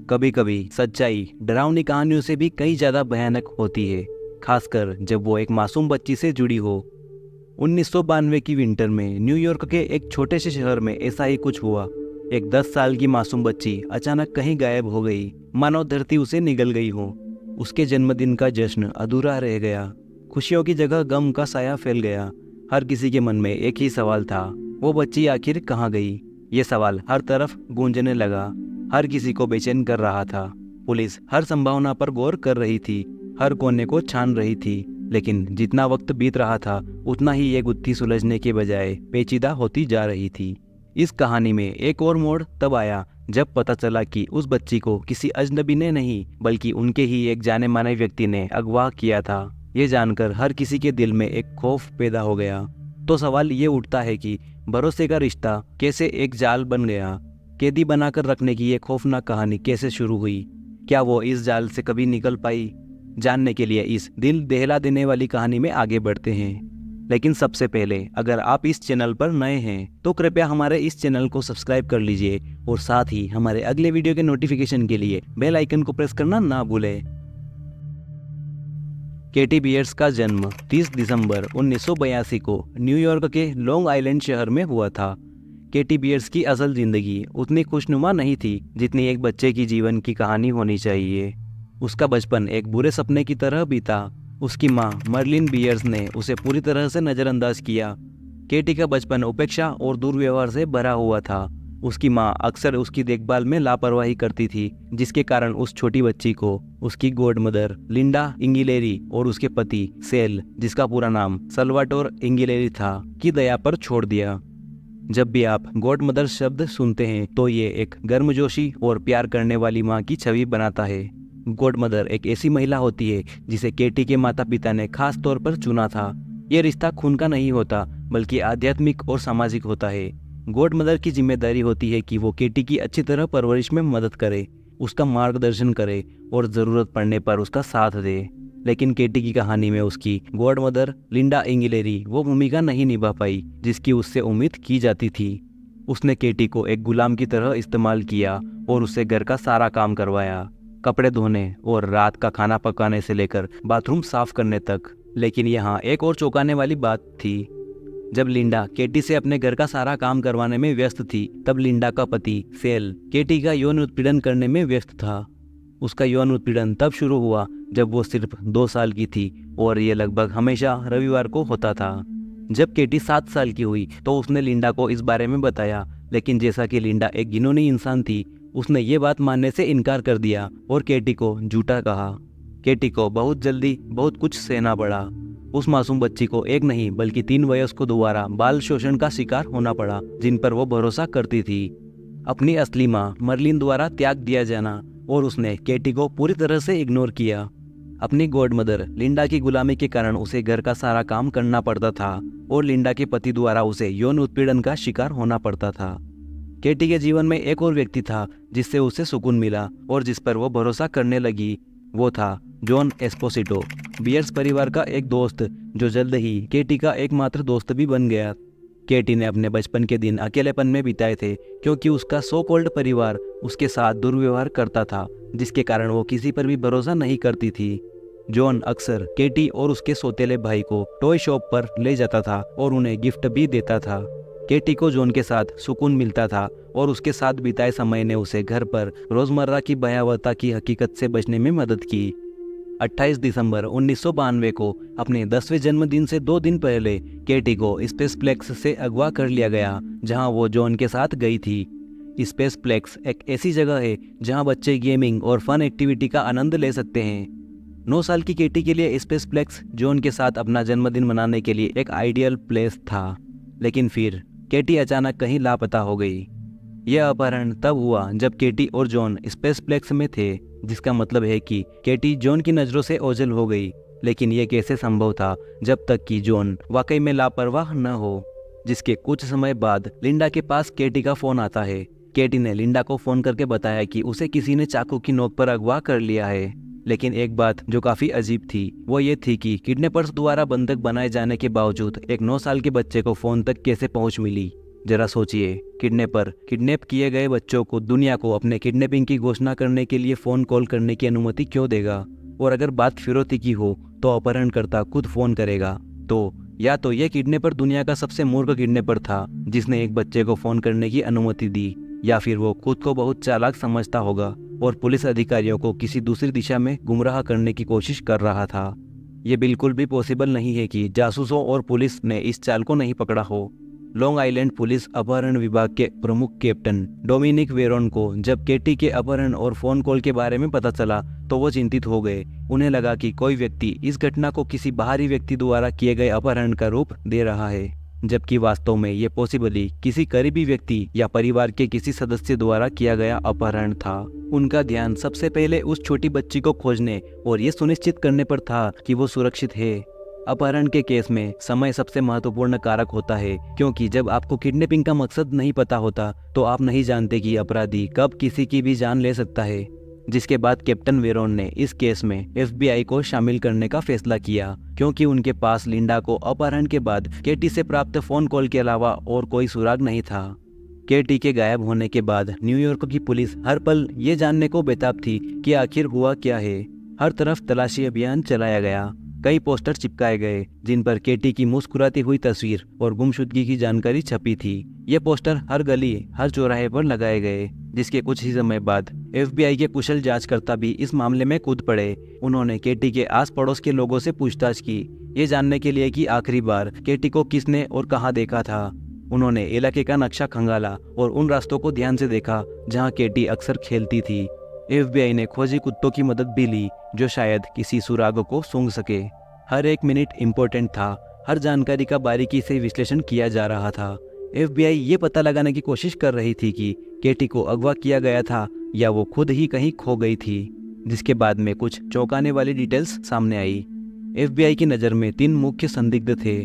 कभी कभी सच्चाई डरावनी कहानियों से भी कई ज्यादा भयानक होती है, खासकर जब वो एक मासूम बच्ची से जुड़ी हो। 1992 की विंटर में न्यूयॉर्क के एक छोटे से शहर में ऐसा ही कुछ हुआ। एक 10 साल की मासूम बच्ची अचानक कहीं गायब हो गई, मानो धरती उसे निगल गई हो। उसके जन्मदिन का जश्न अधूरा रह गया। खुशियों की जगह गम का साया फैल गया। हर किसी के मन में एक ही सवाल था, वो बच्ची आखिर कहाँ गई? ये सवाल हर तरफ गूंजने लगा, हर किसी को बेचैन कर रहा था। पुलिस हर संभावना पर गौर कर रही थी, हर कोने को छान रही थी, लेकिन जितना वक्त बीत रहा था उतना ही ये गुत्थी सुलझने के बजाय पेचीदा होती जा रही थी। इस कहानी में एक और मोड़ तब आया जब पता चला कि उस बच्ची को किसी अजनबी ने नहीं बल्कि उनके ही एक जाने माने व्यक्ति ने अगवा किया था। ये जानकर हर किसी के दिल में एक खौफ पैदा हो गया। तो सवाल ये उठता है कि भरोसे का रिश्ता कैसे एक जाल बन गया? कैदी बनाकर रखने की ये खौफनाक कहानी कैसे शुरू हुई? क्या वो इस जाल से कभी निकल पाई? जानने के लिए इस दिल दहला देने वाली कहानी में आगे बढ़ते हैं। लेकिन सबसे पहले अगर आप इस चैनल पर नए हैं तो कृपया हमारे इस चैनल को सब्सक्राइब कर लीजिए और साथ ही हमारे अगले वीडियो के नोटिफिकेशन के लिए बेल आइकन को प्रेस करना ना भूलें। केटी बियर्स का जन्म 30 दिसंबर 1982 को न्यूयॉर्क के लॉन्ग आइलैंड शहर में हुआ था। केटी बियर्स की असल जिंदगी उतनी खुशनुमा नहीं थी जितनी एक बच्चे की जीवन की कहानी होनी चाहिए। उसका बचपन एक बुरे सपने की तरह बीता। उसकी मां मर्लिन बियर्स ने उसे पूरी तरह से नज़रअंदाज किया। केटी का बचपन उपेक्षा और दुर्व्यवहार से भरा हुआ था। उसकी मां अक्सर उसकी देखभाल में लापरवाही करती थी, जिसके कारण उस छोटी बच्ची को उसकी गॉड मदर लिंडा इंगिलेरी और उसके पति सेल, जिसका पूरा नाम सल्वाटोर इंगिलेरी था, की दया पर छोड़ दिया। जब भी आप गॉड मदर शब्द सुनते हैं तो ये एक गर्मजोशी और प्यार करने वाली माँ की छवि बनाता है। गॉड मदर एक ऐसी महिला होती है जिसे केटी के माता पिता ने खास तौर पर चुना था। ये रिश्ता खून का नहीं होता बल्कि आध्यात्मिक और सामाजिक होता है। गॉड मदर की जिम्मेदारी होती है कि वो केटी की अच्छी तरह परवरिश में मदद करे, उसका मार्गदर्शन करे और ज़रूरत पड़ने पर उसका साथ दे। लेकिन केटी की कहानी में उसकी गॉड मदर लिंडा इंगिलेरी वो भूमिका नहीं निभा पाई जिसकी उससे उम्मीद की जाती थी। उसने केटी को एक गुलाम की तरह इस्तेमाल किया और उससे घर का सारा काम करवाया, कपड़े धोने और रात का खाना पकाने से लेकर बाथरूम साफ करने तक। लेकिन यहाँ एक और चौंकाने वाली बात थी। जब लिंडा केटी से अपने घर का सारा काम करवाने में व्यस्त थी, तब लिंडा का पति सेल केटी का यौन उत्पीड़न करने में व्यस्त था। उसका यौन उत्पीड़न तब शुरू हुआ जब वो सिर्फ 2 साल की थी और ये लगभग हमेशा रविवार को होता था। जब केटी 7 साल की हुई तो उसने लिंडा को इस बारे में बताया, लेकिन जैसा कि लिंडा एक घिनौनी इंसान थी, उसने ये बात मानने से इनकार कर दिया और केटी को झूठा कहा। केटी को बहुत जल्दी बहुत कुछ सहना पड़ा। उस मासूम बच्ची को एक नहीं बल्कि 3 वयस्कों द्वारा बाल शोषण का शिकार होना पड़ा, जिन पर वो भरोसा करती थी। अपनी असली माँ मर्लिन द्वारा त्याग दिया जाना और उसने केटी को पूरी तरह से इग्नोर किया। अपनी गॉड मदर लिंडा की गुलामी के कारण उसे घर का सारा काम करना पड़ता था और लिंडा के पति द्वारा उसे यौन उत्पीड़न का शिकार होना पड़ता था। केटी के जीवन में एक और व्यक्ति था जिससे उसे सुकून मिला और जिस पर वो भरोसा करने लगी। वो था जॉन एस्पोसिटो, बियर्स परिवार का एक दोस्त जो जल्द ही केटी का एकमात्र दोस्त भी बन गया। केटी ने अपने बचपन के दिन अकेलेपन में बिताए थे क्योंकि उसका सो कॉल्ड परिवार उसके साथ दुर्व्यवहार करता था, जिसके कारण वो किसी पर भी भरोसा नहीं करती थी। जॉन अक्सर केटी और उसके सौतेले भाई को टॉय शॉप पर ले जाता था और उन्हें गिफ्ट भी देता था। केटी को जॉन के साथ सुकून मिलता था और उसके साथ बिताए समय ने उसे घर पर रोजमर्रा की भयावहता की हकीकत से बचने में मदद की। 28 दिसंबर 1992 को अपने 10वें जन्मदिन से 2 दिन पहले केटी को स्पेसप्लेक्स से अगवा कर लिया गया, जहां वो जॉन के साथ गई थी। स्पेसप्लेक्स एक ऐसी जगह है जहां बच्चे गेमिंग और फन एक्टिविटी का आनंद ले सकते हैं। 9 साल की केटी के लिए स्पेसप्लेक्स जॉन के साथ अपना जन्मदिन मनाने के लिए एक आइडियल प्लेस था। लेकिन फिर केटी अचानक कहीं लापता हो गई। यह अपहरण तब हुआ जब केटी और जॉन स्पेसप्लेक्स में थे, जिसका मतलब है कि केटी जॉन की नज़रों से ओझल हो गई। लेकिन यह कैसे संभव था जब तक कि जॉन वाकई में लापरवाह न हो। जिसके कुछ समय बाद लिंडा के पास केटी का फ़ोन आता है। केटी ने लिंडा को फ़ोन करके बताया कि उसे किसी ने चाकू की नोक पर अगवा कर लिया है। लेकिन एक बात जो काफ़ी अजीब थी वो ये थी कि किडनैपर्स द्वारा बंधक बनाए जाने के बावजूद एक 9 साल के बच्चे को फ़ोन तक कैसे पहुंच मिली। जरा सोचिए, किडनैप किए गए बच्चों को दुनिया को अपने किडनैपिंग की घोषणा करने के लिए फ़ोन कॉल करने की अनुमति क्यों देगा? और अगर बात फिरौती की हो तो अपहरणकर्ता खुद फ़ोन करेगा। तो या तो यह किडनैपर दुनिया का सबसे मूर्ख किडनैपर था जिसने एक बच्चे को फ़ोन करने की अनुमति दी, या फिर वो खुद को बहुत चालाक समझता होगा और पुलिस अधिकारियों को किसी दूसरी दिशा में गुमराह करने की कोशिश कर रहा था। ये बिल्कुल भी पॉसिबल नहीं है कि जासूसों और पुलिस ने इस चाल को नहीं पकड़ा हो। लॉन्ग आइलैंड पुलिस अपहरण विभाग के प्रमुख कैप्टन डोमिनिक वेरोन को जब केटी के अपहरण और फोन कॉल के बारे में पता चला तो वो चिंतित हो गए। उन्हें लगा कि कोई व्यक्ति इस घटना को किसी बाहरी व्यक्ति द्वारा किए गए अपहरण का रूप दे रहा है, जबकि वास्तव में ये पॉसिबली किसी करीबी व्यक्ति या परिवार के किसी सदस्य द्वारा किया गया अपहरण था। उनका ध्यान सबसे पहले उस छोटी बच्ची को खोजने और ये सुनिश्चित करने पर था कि वो सुरक्षित है। अपहरण के केस में समय सबसे महत्वपूर्ण कारक होता है, क्योंकि जब आपको किडनैपिंग का मकसद नहीं पता होता तो आप नहीं जानते कि अपराधी कब किसी की भी जान ले सकता है। जिसके बाद कैप्टन वेरोन ने इस केस में FBI को शामिल करने का फैसला किया, क्योंकि उनके पास लिंडा को अपहरण के बाद केटी से प्राप्त फोन कॉल के अलावा और कोई सुराग नहीं था। केटी के गायब होने के बाद न्यूयॉर्क की पुलिस हर पल ये जानने को बेताब थी कि आखिर हुआ क्या है। हर तरफ तलाशी अभियान चलाया गया। कई पोस्टर चिपकाए गए जिन पर केटी की मुस्कुराती हुई तस्वीर और गुमशुदगी की जानकारी छपी थी। ये पोस्टर हर गली, हर चौराहे पर लगाए गए, जिसके कुछ ही समय बाद FBI के कुशल जांचकर्ता भी इस मामले में कूद पड़े। उन्होंने केटी के आस पड़ोस के लोगों से पूछताछ की, ये जानने के लिए कि आखिरी बार केटी को किसने और कहाँ देखा था। उन्होंने इलाके का नक्शा खंगाला और उन रास्तों को ध्यान से देखा जहाँ केटी अक्सर खेलती थी। FBI ने खोजी कुत्तों की मदद भी ली जो शायद किसी सुराग को सूंघ सके। हर एक मिनट इम्पोर्टेंट था। हर जानकारी का बारीकी से विश्लेषण किया जा रहा था। FBI ये पता लगाने की कोशिश कर रही थी कि केटी को अगवा किया गया था या वो खुद ही कहीं खो गई थी, जिसके बाद में कुछ चौंकाने वाली डिटेल्स सामने आई। FBI की नज़र में 3 मुख्य संदिग्ध थे: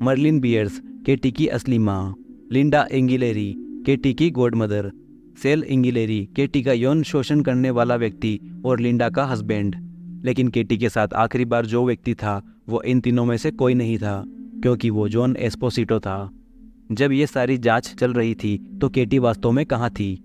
मर्लिन बियर्स, केटी की असली माँ; लिंडा एंगिलेरी, केटी की गॉडमदर; सेल एंगिलेरी, केटी का यौन शोषण करने वाला व्यक्ति और लिंडा का हस्बैंड। लेकिन केटी के साथ आखिरी बार जो व्यक्ति था वो इन तीनों में से कोई नहीं था, क्योंकि वो जॉन एस्पोसिटो था। जब ये सारी जांच चल रही थी तो केटी वास्तव में कहाँ थी?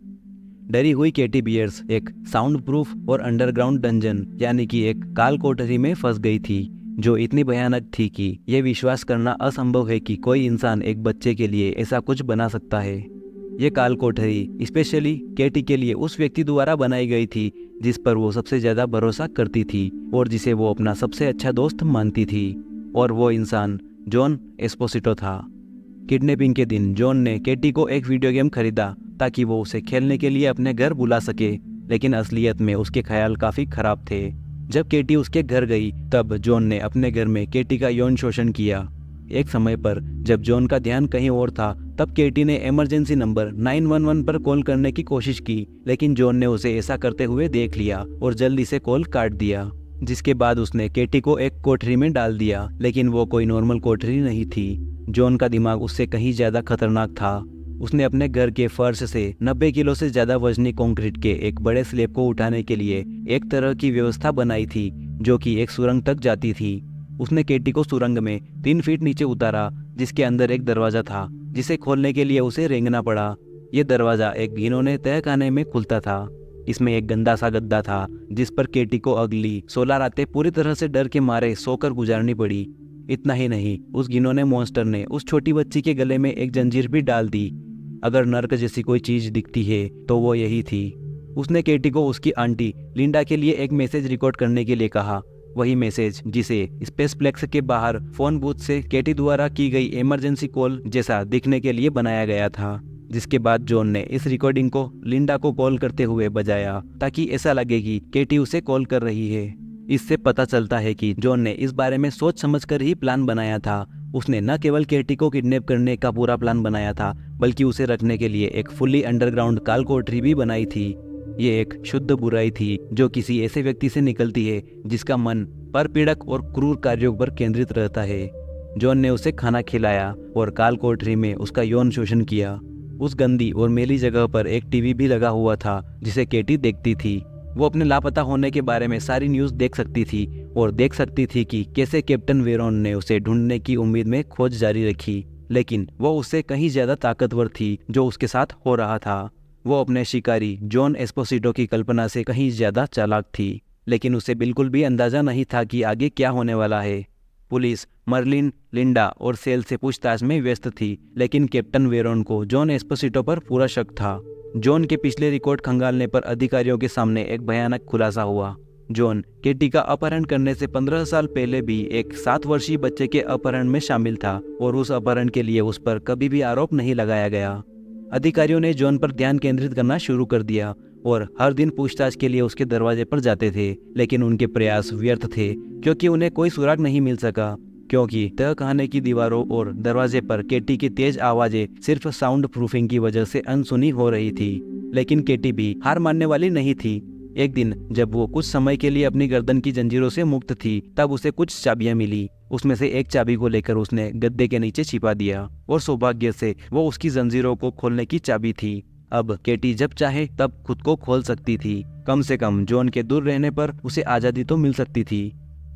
डरी हुई केटी बियर्स एक साउंड प्रूफ और अंडरग्राउंड डंजन यानी कि एक काल कोठरी में फंस गई थी, जो इतनी भयानक थी कि यह विश्वास करना असंभव है कि कोई इंसान एक बच्चे के लिए ऐसा कुछ बना सकता है। ये काल कोठरी स्पेशली केटी के लिए उस व्यक्ति द्वारा बनाई गई थी जिस पर वो सबसे ज़्यादा भरोसा करती थी और जिसे वो अपना सबसे अच्छा दोस्त मानती थी, और वो इंसान जॉन एस्पोसिटो था। किडनैपिंग के दिन जॉन ने केटी को एक वीडियो गेम खरीदा ताकि वो उसे खेलने के लिए अपने घर बुला सके, लेकिन असलियत में उसके ख्याल काफ़ी खराब थे। जब केटी उसके घर गई तब जॉन ने अपने घर में केटी का यौन शोषण किया। एक समय पर जब जॉन का ध्यान कहीं और था तब केटी ने इमरजेंसी नंबर 911 पर कॉल करने की कोशिश की, लेकिन जॉन ने उसे ऐसा करते हुए देख लिया और जल्दी से कॉल काट दिया। जिसके बाद उसने केटी को एक कोठरी में डाल दिया, लेकिन वो कोई नॉर्मल कोठरी नहीं थी। जॉन का दिमाग उससे कहीं ज़्यादा खतरनाक था। उसने अपने घर के फर्श से 90 किलो से ज़्यादा वजनी कंक्रीट के एक बड़े स्लैब को उठाने के लिए एक तरह की व्यवस्था बनाई थी जो कि एक सुरंग तक जाती थी। उसने केटी को सुरंग में 3 फीट नीचे उतारा, जिसके अंदर एक दरवाज़ा था जिसे खोलने के लिए उसे रेंगना पड़ा। यह दरवाज़ा एक घिनौने तहखाने में खुलता था। इसमें एक गंदा सा गद्दा था जिस पर केटी को अगली 16 रातें पूरी तरह से डर के मारे सोकर गुजारनी पड़ी। इतना ही नहीं, उस घिनौने मॉन्स्टर ने उस छोटी बच्ची के गले में एक जंजीर भी डाल दी। अगर नर्क जैसी कोई चीज दिखती है तो वो यही थी। उसने केटी को उसकी आंटी लिंडा के लिए एक मैसेज रिकॉर्ड करने के लिए कहा, वही मैसेज जिसे स्पेसप्लेक्स के बाहर फोन बूथ से केटी द्वारा की गई इमरजेंसी कॉल जैसा दिखने के लिए बनाया गया था। जिसके बाद जॉन ने इस रिकॉर्डिंग को लिंडा को कॉल करते हुए बजाया ताकि ऐसा लगे कि केटी उसे कॉल कर रही है। इससे पता चलता है कि जॉन ने इस बारे में सोच समझकर ही प्लान बनाया था। उसने न केवल केटी को किडनैप करने का पूरा प्लान बनाया था, बल्कि उसे रखने के लिए एक फुल्ली अंडरग्राउंड काल कोठरी भी बनाई थी। ये एक शुद्ध बुराई थी जो किसी ऐसे व्यक्ति से निकलती है जिसका मन परपीड़क और क्रूर कार्यों पर केंद्रित रहता है। जॉन ने उसे खाना खिलाया और काल कोठरी में उसका यौन शोषण किया। उस गंदी और मेली जगह पर एक टीवी भी लगा हुआ था जिसे केटी देखती थी। वो अपने लापता होने के बारे में सारी न्यूज़ देख सकती थी और देख सकती थी कि कैसे कैप्टन वेरोन ने उसे ढूंढने की उम्मीद में खोज जारी रखी, लेकिन वो उससे कहीं ज्यादा ताकतवर थी जो उसके साथ हो रहा था। वो अपने शिकारी जॉन एस्पोसिटो की कल्पना से कहीं ज्यादा चालाक थी, लेकिन उसे बिल्कुल भी अंदाजा नहीं था कि आगे क्या होने वाला है। पुलिस मर्लिन, लिंडा और सेल से पूछताछ में व्यस्त थी, लेकिन कैप्टन वेरोन को जॉन एस्पोसिटो पर पूरा शक था। जॉन के पिछले रिकॉर्ड खंगालने पर अधिकारियों के सामने एक भयानक खुलासा हुआ। जॉन केटी का अपहरण करने से 15 साल पहले भी एक 7 वर्षीय बच्चे के अपहरण में शामिल था और उस अपहरण के लिए उस पर कभी भी आरोप नहीं लगाया गया। अधिकारियों ने जॉन पर ध्यान केंद्रित करना शुरू कर दिया और हर दिन पूछताछ के लिए उसके दरवाजे पर जाते थे, लेकिन उनके प्रयास व्यर्थ थे क्योंकि उन्हें कोई सुराग नहीं मिल सका। क्योंकि तहखाने की दीवारों और दरवाजे पर केटी की तेज आवाजें सिर्फ साउंड प्रूफिंग की वजह से अनसुनी हो रही थी। लेकिन केटी भी हार मानने वाली नहीं थी। एक दिन जब वो कुछ समय के लिए अपनी गर्दन की जंजीरों से मुक्त थी, तब उसे कुछ चाबियां मिली। उसमें से एक चाबी को लेकर उसने गद्दे के नीचे छिपा दिया और सौभाग्य से वो उसकी जंजीरों को खोलने की चाबी थी। अब केटी जब चाहे तब खुद को खोल सकती थी। कम से कम जॉन के दूर रहने पर उसे आजादी तो मिल सकती थी।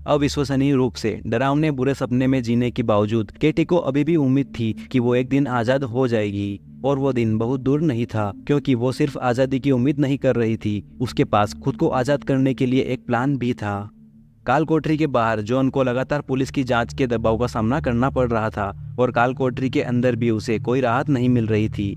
अविश्वसनीय रूप से डरावने बुरे सपने में जीने के बावजूद केटी को अभी भी उम्मीद थी कि वो एक दिन आजाद हो जाएगी, और वो दिन बहुत दूर नहीं था, क्योंकि वो सिर्फ आजादी की उम्मीद नहीं कर रही थी, उसके पास खुद को आजाद करने के लिए एक प्लान भी था। काल कोठरी के बाहर जॉन को लगातार पुलिस की जांच के दबाव का सामना करना पड़ रहा था और काल कोठरी के अंदर भी उसे कोई राहत नहीं मिल रही थी।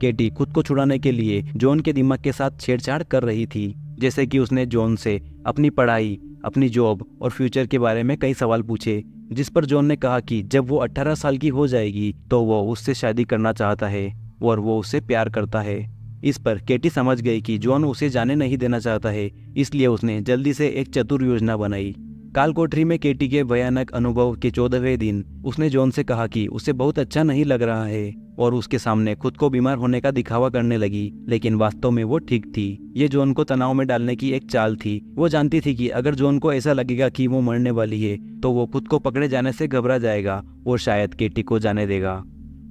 केटी खुद को छुड़ाने के लिए जॉन के दिमाग के साथ छेड़छाड़ कर रही थी, जैसे कि उसने जॉन से अपनी पढ़ाई, अपनी जॉब और फ्यूचर के बारे में कई सवाल पूछे, जिस पर जॉन ने कहा कि जब वो 18 साल की हो जाएगी तो वो उससे शादी करना चाहता है और वो उससे प्यार करता है। इस पर केटी समझ गई कि जॉन उसे जाने नहीं देना चाहता है, इसलिए उसने जल्दी से एक चतुर योजना बनाई। काल कोठरी में केटी के भयानक अनुभव के 14वें दिन उसने जॉन से कहा कि उसे बहुत अच्छा नहीं लग रहा है और उसके सामने खुद को बीमार होने का दिखावा करने लगी, लेकिन वास्तव में वो ठीक थी। ये जॉन को तनाव में डालने की एक चाल थी। वो जानती थी कि अगर जॉन को ऐसा लगेगा कि वो मरने वाली है तो वो खुद को पकड़े जाने से घबरा जाएगा और शायद केटी को जाने देगा।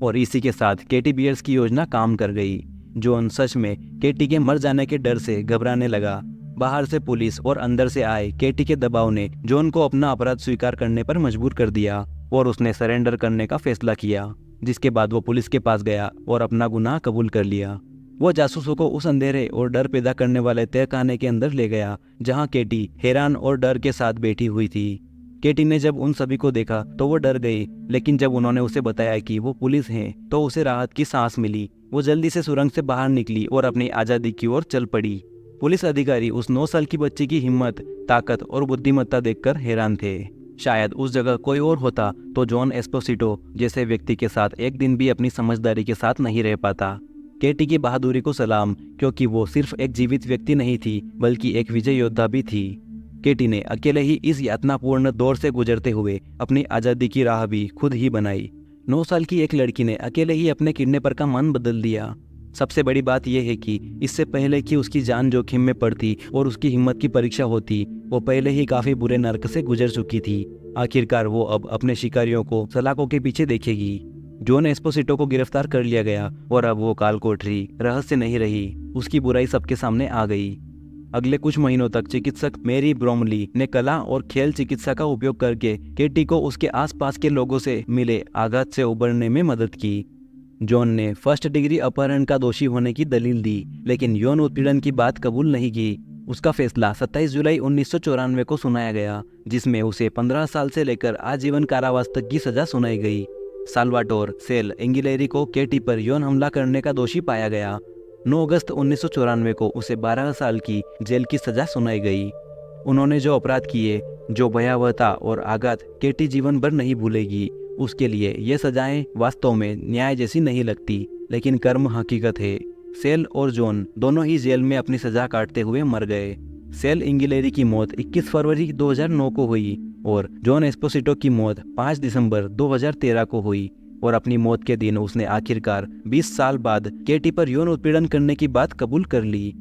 और इसी के साथ केटी बियर्स की योजना काम कर गई। जॉन सच में केटी के मर जाने के डर से घबराने लगा। बाहर से पुलिस और अंदर से आए केटी के दबाव ने जॉन को अपना अपराध स्वीकार करने पर मजबूर कर दिया और उसने सरेंडर करने का फैसला किया, जिसके बाद वो पुलिस के पास गया और अपना गुनाह कबूल कर लिया। वो जासूसों को उस अंधेरे और डर पैदा करने वाले तहखाने के अंदर ले गया, जहां केटी हैरान और डर के साथ बैठी हुई थी। केटी ने जब उन सभी को देखा तो वो डर गई, लेकिन जब उन्होंने उसे बताया कि वो पुलिस हैं, तो उसे राहत की सांस मिली। वो जल्दी से सुरंग से बाहर निकली और अपनी आजादी की ओर चल पड़ी। पुलिस अधिकारी उस 9 साल की बच्ची की हिम्मत, ताकत और बुद्धिमत्ता देखकर हैरान थे। शायद उस जगह कोई और होता तो जॉन एस्पोसिटो जैसे व्यक्ति के साथ एक दिन भी अपनी समझदारी के साथ नहीं रह पाता। केटी की बहादुरी को सलाम, क्योंकि वो सिर्फ एक जीवित व्यक्ति नहीं थी बल्कि एक विजय योद्धा भी थी। केटी ने अकेले ही इस यातनापूर्ण दौर से गुजरते हुए अपनी आज़ादी की राह भी खुद ही बनाई। 9 साल की एक लड़की ने अकेले ही अपने किडनैपर का मन बदल दिया। सबसे बड़ी बात यह है कि इससे पहले कि उसकी जान जोखिम में पड़ती और उसकी हिम्मत की परीक्षा होती, वो पहले ही काफी बुरे नर्क से गुजर चुकी थी। आखिरकार वो अब अपने शिकारियों को सलाखों के पीछे देखेगी। जॉन एस्पोसिटो को गिरफ्तार कर लिया गया और अब वो काल कोठरी रहस्य नहीं रही, उसकी बुराई सबके सामने आ गई। अगले कुछ महीनों तक चिकित्सक मैरी ब्रोमली ने कला और खेल चिकित्सा का उपयोग करके केटी को उसके आसपास के लोगों से मिले आघात से उबरने में मदद की। जॉन ने फर्स्ट डिग्री अपहरण का दोषी होने की दलील दी, लेकिन यौन उत्पीड़न की बात कबूल नहीं की। उसका फैसला 27 जुलाई 1994 को सुनाया गया, जिसमें उसे 15 साल से लेकर आजीवन कारावास तक की सजा सुनाई गई। साल्वाटोर सेल इंगिलेरी को केटी पर यौन हमला करने का दोषी पाया गया। 9 अगस्त 1994 को उसे 12 साल की जेल की सजा सुनाई गई। उन्होंने जो अपराध किए, जो भयावहता और आघात केटी जीवन भर नहीं भूलेगी, उसके लिए ये सजाएं वास्तव में न्याय जैसी नहीं लगती, लेकिन कर्म हकीकत है। सेल और जॉन दोनों ही जेल में अपनी सजा काटते हुए मर गए। सेल इंगिलेरी की मौत 21 फरवरी 2009 को हुई और जॉन एस्पोसिटो की मौत 5 दिसंबर 2013 को हुई। और अपनी मौत के दिन उसने आखिरकार 20 साल बाद केटी पर यौन उत्पीड़न करने की बात कबूल कर ली।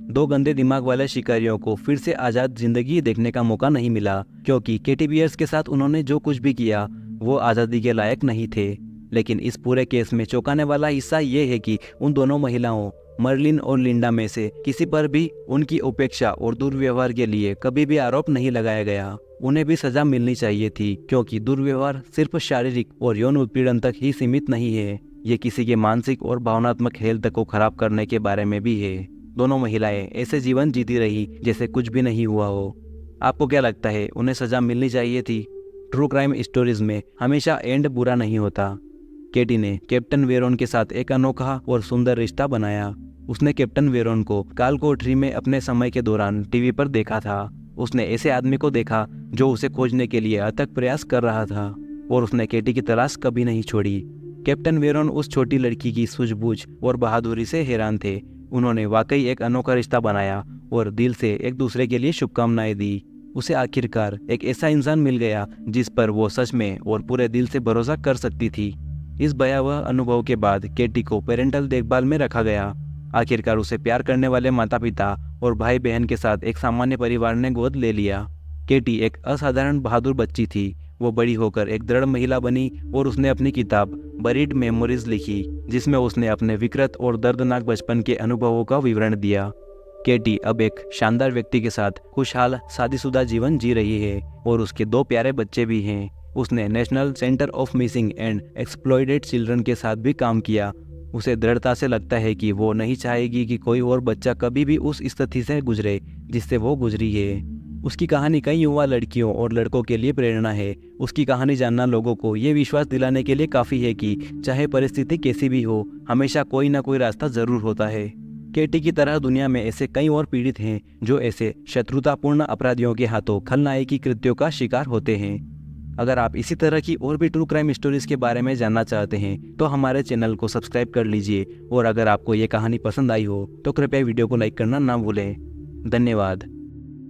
2 गंदे दिमाग वाले शिकारियों को फिर से आज़ाद जिंदगी देखने का मौका नहीं मिला, क्योंकि केटी बियर्स के साथ उन्होंने जो कुछ भी किया वो आज़ादी के लायक नहीं थे। लेकिन इस पूरे केस में चौंकाने वाला हिस्सा ये है कि उन दोनों महिलाओं मर्लिन और लिंडा में से किसी पर भी उनकी उपेक्षा और दुर्व्यवहार के लिए कभी भी आरोप नहीं लगाया गया। उन्हें भी सजा मिलनी चाहिए थी, क्योंकि दुर्व्यवहार सिर्फ शारीरिक और यौन उत्पीड़न तक ही सीमित नहीं है, ये किसी के मानसिक और भावनात्मक हेल्थ को खराब करने के बारे में भी है। दोनों महिलाएं ऐसे जीवन जीती रही जैसे कुछ भी नहीं हुआ हो। आपको क्या लगता है, उन्हें सजा मिलनी चाहिए थी? ट्रू क्राइम स्टोरीज में हमेशा एंड बुरा नहीं होता। केटी ने कैप्टन वेरोन के साथ एक अनोखा और सुंदर रिश्ता बनाया। उसने कैप्टन वेरोन को काल कोठरी में अपने समय के दौरान टीवी पर देखा था। उसने ऐसे आदमी को देखा जो उसे खोजने के लिए अथक प्रयास कर रहा था, और उसने केटी की तलाश कभी नहीं छोड़ी। कैप्टन वेरोन उस छोटी लड़की की सूझबूझ और बहादुरी से हैरान थे। उन्होंने वाकई एक अनोखा रिश्ता बनाया और दिल से एक दूसरे के लिए शुभकामनाएं दी। उसे आखिरकार एक ऐसा इंसान मिल गया जिस पर वो सच में और पूरे दिल से भरोसा कर सकती थी। इस भयावह अनुभव के बाद केटी को पेरेंटल देखभाल में रखा गया। आखिरकार उसे प्यार करने वाले माता पिता और भाई बहन के साथ एक सामान्य परिवार ने गोद ले लिया। केटी एक असाधारण बहादुर बच्ची थी। वो बड़ी होकर एक दृढ़ महिला बनी और उसने अपनी किताब बरीड मेमोरीज लिखी, जिसमें उसने अपने विकृत और दर्दनाक बचपन के अनुभवों का विवरण दिया। केटी अब एक शानदार व्यक्ति के साथ खुशहाल शादीशुदा जीवन जी रही है और उसके 2 प्यारे बच्चे भी हैं। उसने national centre of missing and exploited children के साथ भी काम किया। उसे दृढ़ता से लगता है कि वो नहीं चाहेगी कि कोई और बच्चा कभी भी उस स्थिति से गुजरे जिससे वो गुजरी है। उसकी कहानी कई युवा लड़कियों और लड़कों के लिए प्रेरणा है। उसकी कहानी जानना लोगों को ये विश्वास दिलाने के लिए काफ़ी है कि चाहे परिस्थिति कैसी भी हो, हमेशा कोई ना कोई रास्ता ज़रूर होता है। केटी की तरह दुनिया में ऐसे कई और पीड़ित हैं जो ऐसे शत्रुतापूर्ण अपराधियों के हाथों खलनायकी कृत्यों का शिकार होते हैं। अगर आप इसी तरह की और भी ट्रू क्राइम स्टोरीज के बारे में जानना चाहते हैं तो हमारे चैनल को सब्सक्राइब कर लीजिए, और अगर आपको ये कहानी पसंद आई हो तो कृपया वीडियो को लाइक करना ना भूलें। धन्यवाद।